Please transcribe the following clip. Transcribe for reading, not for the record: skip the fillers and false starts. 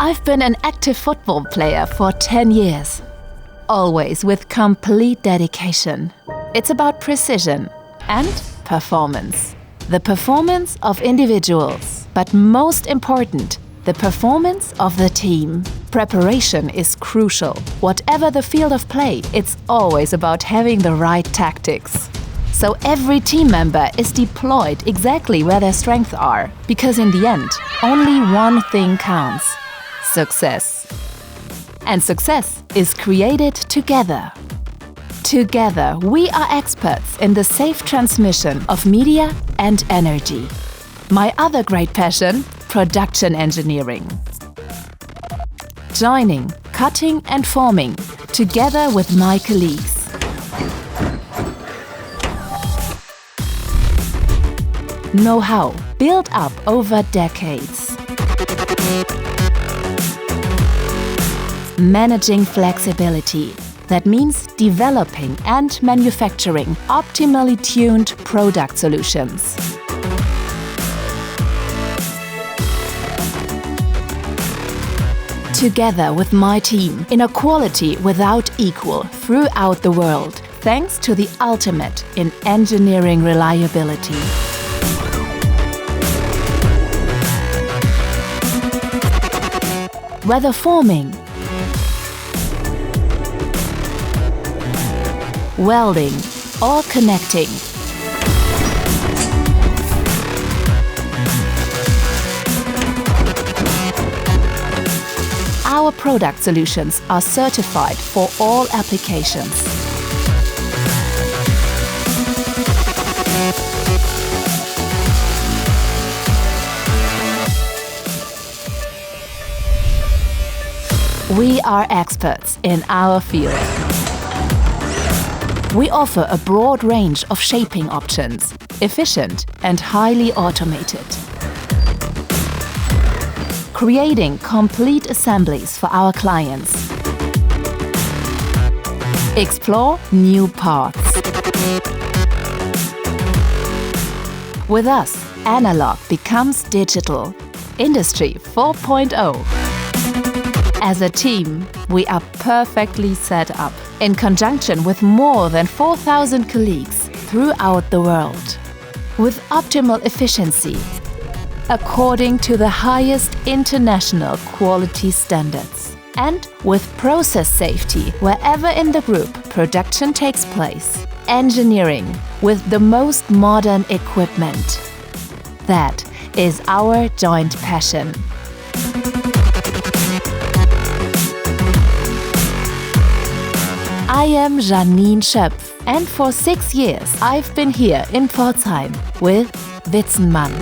I've been an active football player for 10 years. Always with complete dedication. It's about precision and performance. The performance of individuals, but most important, the performance of the team. Preparation is crucial. Whatever the field of play, it's always about having the right tactics. So every team member is deployed exactly where their strengths are, because in the end, only one thing counts: success. And success is created together. Together, we are experts in the safe transmission of media and energy. My other great passion, production engineering. Joining, cutting and forming, together with my colleagues. Know-how built up over decades. Managing flexibility. That means developing and manufacturing optimally tuned product solutions. Together with my team, in a quality without equal throughout the world, thanks to the ultimate in engineering reliability. Whether forming, welding or connecting, our product solutions are certified for all applications. We are experts in our field. We offer a broad range of shaping options, efficient and highly automated. Creating complete assemblies for our clients. Explore new paths. With us, analog becomes digital. Industry 4.0. As a team, we are perfectly set up, in conjunction with more than 4,000 colleagues throughout the world. With optimal efficiency, according to the highest international quality standards. And with process safety wherever in the group production takes place. Engineering with the most modern equipment. That is our joint passion. I am Janine Schöpf, and for 6 years I've been here in Pforzheim with Witzenmann.